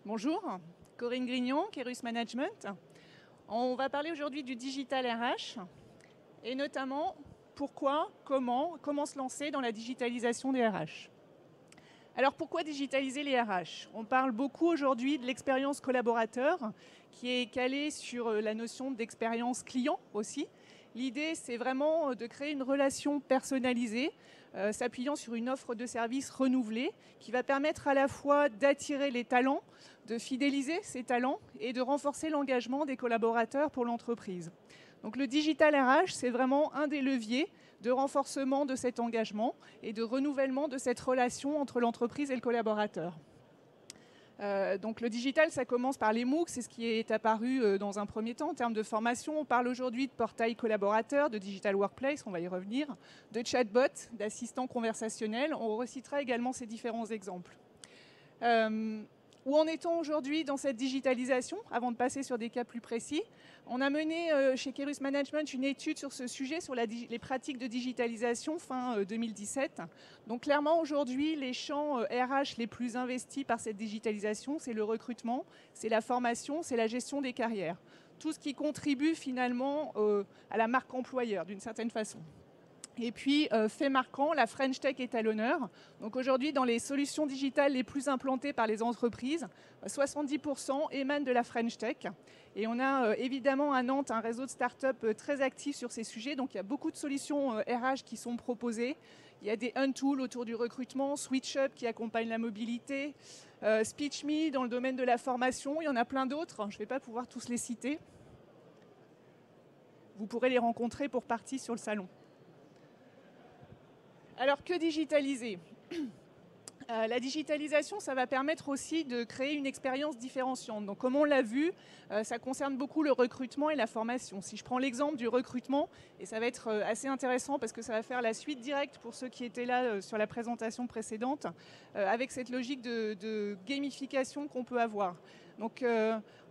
Bonjour, Corinne Grignon, Kerus Management. On va parler aujourd'hui du digital RH et notamment pourquoi, comment se lancer dans la digitalisation des RH. Alors pourquoi digitaliser les RH? On parle beaucoup aujourd'hui de l'expérience collaborateur qui est calée sur la notion d'expérience client aussi. L'idée, c'est vraiment de créer une relation personnalisée, s'appuyant sur une offre de services renouvelée qui va permettre à la fois d'attirer les talents, de fidéliser ces talents et de renforcer l'engagement des collaborateurs pour l'entreprise. Donc le digital RH, c'est vraiment un des leviers de renforcement de cet engagement et de renouvellement de cette relation entre l'entreprise et le collaborateur. Donc le digital, ça commence par les MOOC, c'est ce qui est apparu dans un premier temps en termes de formation. On parle aujourd'hui de portail collaborateur, de digital workplace, on va y revenir, de chatbot, d'assistants conversationnels. On recitera également ces différents exemples. Où en est-on aujourd'hui dans cette digitalisation? Avant de passer sur des cas plus précis, on a mené chez Kerus Management une étude sur ce sujet, sur les pratiques de digitalisation fin 2017. Donc clairement aujourd'hui, les champs RH les plus investis par cette digitalisation, c'est le recrutement, c'est la formation, c'est la gestion des carrières. Tout ce qui contribue finalement à la marque employeur d'une certaine façon. Et puis, fait marquant, la French Tech est à l'honneur. Donc aujourd'hui, dans les solutions digitales les plus implantées par les entreprises, 70% émanent de la French Tech. Et on a évidemment à Nantes un réseau de start-up très actif sur ces sujets. Donc il y a beaucoup de solutions RH qui sont proposées. Il y a des Untool autour du recrutement, SwitchUp qui accompagne la mobilité, SpeechMe dans le domaine de la formation. Il y en a plein d'autres. Je ne vais pas pouvoir tous les citer. Vous pourrez les rencontrer pour partie sur le salon. Alors, que digitaliser? La digitalisation, ça va permettre aussi de créer une expérience différenciante. Donc, comme on l'a vu, ça concerne beaucoup le recrutement et la formation. Si je prends l'exemple du recrutement, et ça va être assez intéressant parce que ça va faire la suite directe pour ceux qui étaient là sur la présentation précédente, avec cette logique de gamification qu'on peut avoir. Donc,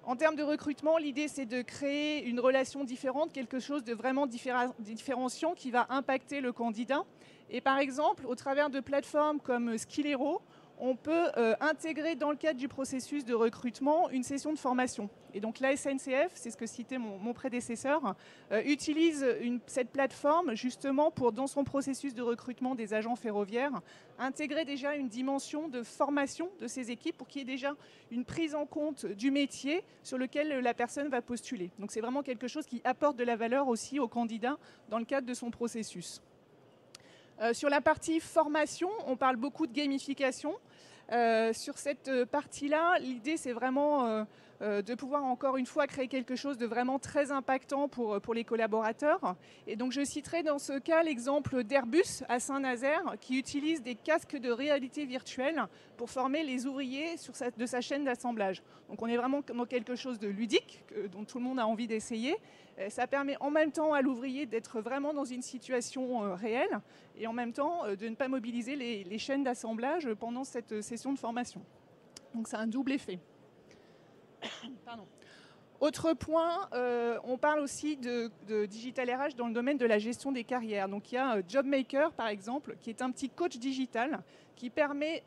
en termes de recrutement, l'idée, c'est de créer une relation différente, quelque chose de vraiment différenciant qui va impacter le candidat. Et par exemple, au travers de plateformes comme Skillero, on peut intégrer dans le cadre du processus de recrutement une session de formation. Et donc la SNCF, c'est ce que citait mon prédécesseur, utilise cette plateforme justement pour, dans son processus de recrutement des agents ferroviaires, intégrer déjà une dimension de formation de ces équipes pour qu'il y ait déjà une prise en compte du métier sur lequel la personne va postuler. Donc c'est vraiment quelque chose qui apporte de la valeur aussi au candidat dans le cadre de son processus. Sur la partie formation, on parle beaucoup de gamification. Sur cette partie-là, l'idée, c'est vraiment de pouvoir, encore une fois, créer quelque chose de vraiment très impactant pour les collaborateurs. Et donc, je citerai dans ce cas l'exemple d'Airbus à Saint-Nazaire, qui utilise des casques de réalité virtuelle pour former les ouvriers de sa chaîne d'assemblage. Donc, on est vraiment dans quelque chose de ludique, dont tout le monde a envie d'essayer. Ça permet en même temps à l'ouvrier d'être vraiment dans une situation réelle et en même temps de ne pas mobiliser les chaînes d'assemblage pendant cette session de formation. Donc c'est un double effet. Pardon. Autre point, on parle aussi de digital RH dans le domaine de la gestion des carrières. Donc il y a JobMaker par exemple, qui est un petit coach digital qui permet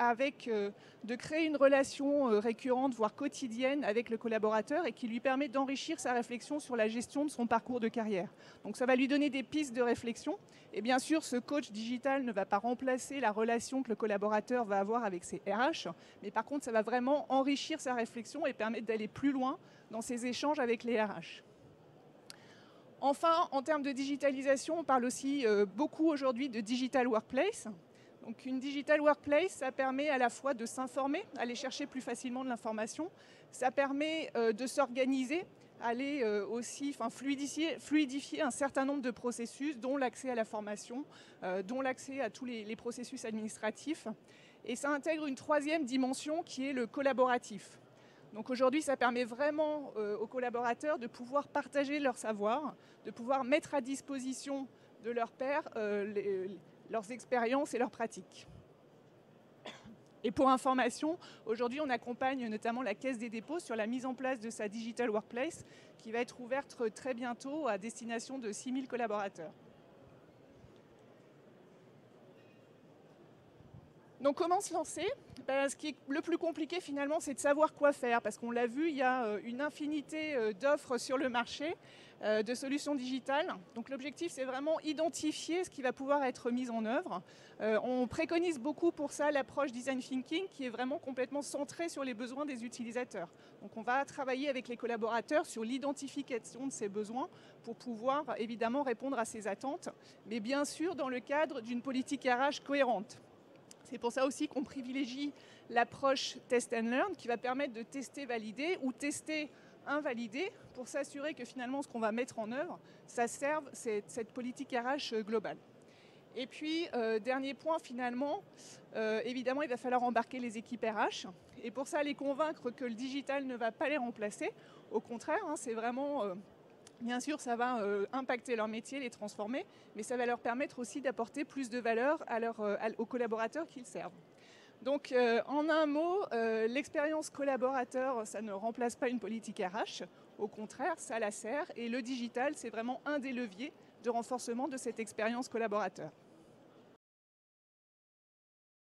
de créer une relation récurrente, voire quotidienne avec le collaborateur et qui lui permet d'enrichir sa réflexion sur la gestion de son parcours de carrière. Donc ça va lui donner des pistes de réflexion. Et bien sûr, ce coach digital ne va pas remplacer la relation que le collaborateur va avoir avec ses RH, mais par contre, ça va vraiment enrichir sa réflexion et permettre d'aller plus loin dans ses échanges avec les RH. Enfin, en termes de digitalisation, on parle aussi beaucoup aujourd'hui de digital workplace. Donc une digital workplace, ça permet à la fois de s'informer, aller chercher plus facilement de l'information, ça permet de s'organiser, aller aussi fluidifier un certain nombre de processus, dont l'accès à la formation, dont l'accès à tous les processus administratifs. Et ça intègre une troisième dimension qui est le collaboratif. Donc aujourd'hui, ça permet vraiment aux collaborateurs de pouvoir partager leur savoir, de pouvoir mettre à disposition de leurs pairs leurs expériences et leurs pratiques. Et pour information, aujourd'hui, on accompagne notamment la Caisse des dépôts sur la mise en place de sa Digital Workplace qui va être ouverte très bientôt à destination de 6000 collaborateurs. Donc comment se lancer? Ce qui est le plus compliqué finalement, c'est de savoir quoi faire, parce qu'on l'a vu, il y a une infinité d'offres sur le marché, de solutions digitales. Donc l'objectif, c'est vraiment identifier ce qui va pouvoir être mis en œuvre. On préconise beaucoup pour ça l'approche design thinking, qui est vraiment complètement centrée sur les besoins des utilisateurs. Donc on va travailler avec les collaborateurs sur l'identification de ces besoins pour pouvoir évidemment répondre à ces attentes, mais bien sûr dans le cadre d'une politique RH cohérente. C'est pour ça aussi qu'on privilégie l'approche test and learn, qui va permettre de tester, valider ou tester, invalider, pour s'assurer que finalement ce qu'on va mettre en œuvre, ça serve cette politique RH globale. Et puis, dernier point finalement, évidemment il va falloir embarquer les équipes RH, et pour ça les convaincre que le digital ne va pas les remplacer. Au contraire, c'est vraiment... Bien sûr, ça va impacter leur métier, les transformer, mais ça va leur permettre aussi d'apporter plus de valeur aux collaborateurs qu'ils servent. Donc, en un mot, l'expérience collaborateur, ça ne remplace pas une politique RH. Au contraire, ça la sert. Et le digital, c'est vraiment un des leviers de renforcement de cette expérience collaborateur.